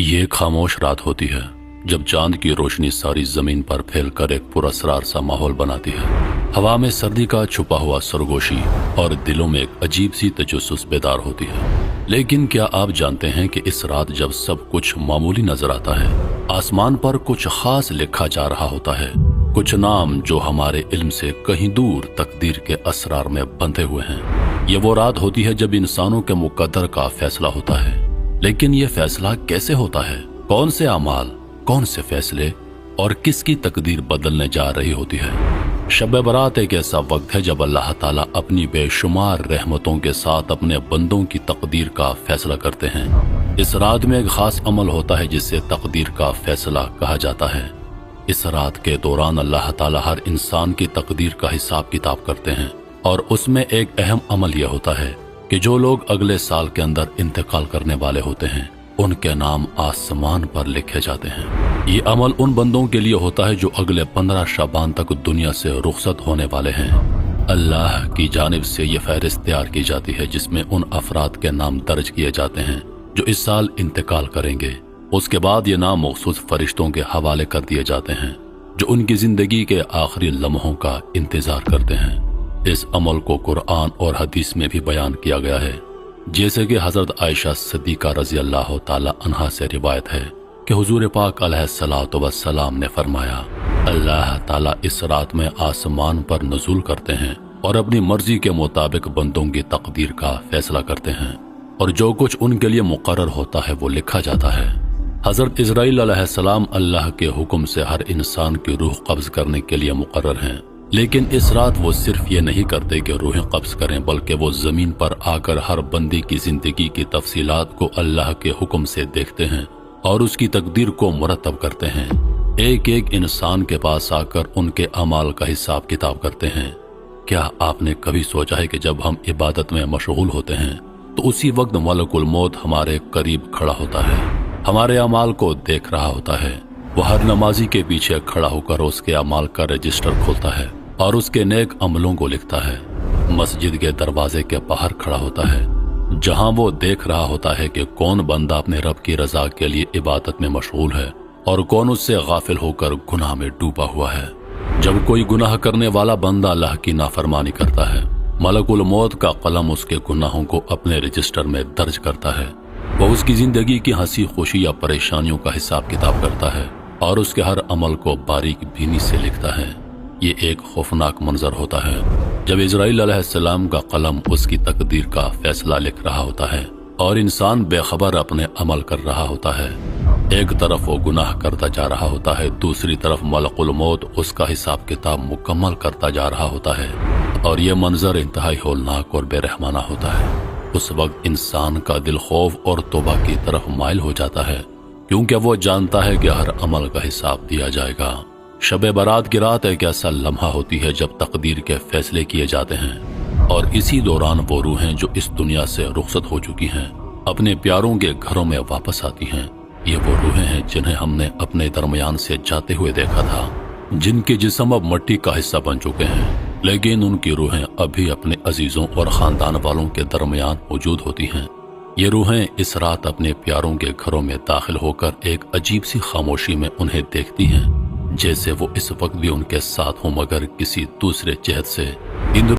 ये एक खामोश रात होती है जब चांद की रोशनी सारी जमीन पर फैलकर एक पुरअसरार सा माहौल बनाती है। हवा में सर्दी का छुपा हुआ सरगोशी और दिलों में एक अजीब सी तजस्सुस बेदार होती है। लेकिन क्या आप जानते हैं कि इस रात जब सब कुछ मामूली नजर आता है, आसमान पर कुछ खास लिखा जा रहा होता है, कुछ नाम जो हमारे इल्म से कहीं दूर तकदीर के असरार में बंधे हुए हैं। ये वो रात होती है जब इंसानों के मुकद्दर का फैसला होता है। लेकिन ये फैसला कैसे होता है? कौन से अमाल, कौन से फैसले और किसकी तकदीर बदलने जा रही होती है? शब बरात एक ऐसा वक्त है जब अल्लाह ताला अपनी बेशुमार रहमतों के साथ अपने बंदों की तकदीर का फैसला करते हैं। इस रात में एक खास अमल होता है जिसे तकदीर का फैसला कहा जाता है। इस रात के दौरान अल्लाह ताला हर इंसान की तकदीर का हिसाब किताब करते हैं और उसमें एक अहम अमल यह होता है कि जो लोग अगले साल के अंदर इंतकाल करने वाले होते हैं उनके नाम आसमान पर लिखे जाते हैं। ये अमल उन बंदों के लिए होता है जो अगले 15 शाबान तक दुनिया से रुखसत होने वाले हैं। अल्लाह की जानिब से ये फहरिस्त तैयार की जाती है जिसमें उन अफराद के नाम दर्ज किए जाते हैं जो इस साल इंतकाल करेंगे। उसके बाद ये नाम मखसूस फरिश्तों के हवाले कर दिए जाते हैं जो उनकी जिंदगी के आखिरी लम्हों का इंतजार करते हैं। इस अमल को कुरान और हदीस में भी बयान किया गया है, जैसे कि हजरत आयशा सिद्दीका रजी अल्लाह ताला अन्हा से रिवायत है कि हुजूर पाक अलैहिस्सलातु वस्सलाम ने फरमाया, अल्लाह ताला इस रात में आसमान पर नुज़ूल करते हैं और अपनी मर्जी के मुताबिक बंदों की तकदीर का फैसला करते हैं और जो कुछ उनके लिए मुकर्रर होता है वो लिखा जाता है। हजरत इजराइल अलैहिस्सलाम अल्लाह के हुक्म से हर इंसान की रूह कब्ज करने के लिए मुकर्रर हैं, लेकिन इस रात वो सिर्फ ये नहीं करते कि रूहें कब्ज करें, बल्कि वो जमीन पर आकर हर बंदी की जिंदगी की तफसीलात को अल्लाह के हुक्म से देखते हैं और उसकी तकदीर को मुरतब करते हैं। एक एक इंसान के पास आकर उनके अमाल का हिसाब किताब करते हैं। क्या आपने कभी सोचा है कि जब हम इबादत में मशगूल होते हैं तो उसी वक्त मलकुल मौत हमारे करीब खड़ा होता है, हमारे अमाल को देख रहा होता है। वो हर नमाजी के पीछे खड़ा होकर उसके अमाल का रजिस्टर खोलता है और उसके नेक अमलों को लिखता है। मस्जिद के दरवाजे के बाहर खड़ा होता है जहां वो देख रहा होता है कि कौन बंदा अपने रब की रजा के लिए इबादत में मशगूल है और कौन उससे गाफिल होकर गुनाह में डूबा हुआ है। जब कोई गुनाह करने वाला बंदा अल्लाह की नाफरमानी करता है, मलकुल मौत का कलम उसके गुनाहों को अपने रजिस्टर में दर्ज करता है। वो उसकी जिंदगी की हंसी खुशी या परेशानियों का हिसाब किताब करता है और उसके हर अमल को बारीक बीनी से लिखता है। ये एक खौफनाक मंजर होता है जब इजराइल अलैहिस्सलाम का कलम उसकी तकदीर का फैसला लिख रहा होता है और इंसान बेखबर अपने अमल कर रहा होता है। एक तरफ वो गुनाह करता जा रहा होता है, दूसरी तरफ मलकुल मौत उसका हिसाब किताब मुकम्मल करता जा रहा होता है और ये मंजर इंतहाई होलनाक और बेरहमाना होता है। उस वक्त इंसान का दिल खौफ और तौबा की तरफ माइल हो जाता है क्योंकि वो जानता है कि हर अमल का हिसाब दिया जाएगा। शब बारात की रात एक ऐसा लम्हा होती है जब तकदीर के फैसले किए जाते हैं और इसी दौरान वो रूहें जो इस दुनिया से रुखसत हो चुकी हैं अपने प्यारों के घरों में वापस आती हैं। ये वो रूहें हैं जिन्हें हमने अपने दरमियान से जाते हुए देखा था, जिनके जिस्म अब मिट्टी का हिस्सा बन चुके हैं, लेकिन उनकी रूहें अभी अपने अजीजों और खानदान वालों के दरमियान मौजूद होती हैं। ये रूहें इस रात अपने प्यारों के घरों में दाखिल होकर एक अजीब सी खामोशी में उन्हें देखती हैं, जैसे वो इस वक्त भी उनके साथ हों मगर किसी दूसरे जहत से। इन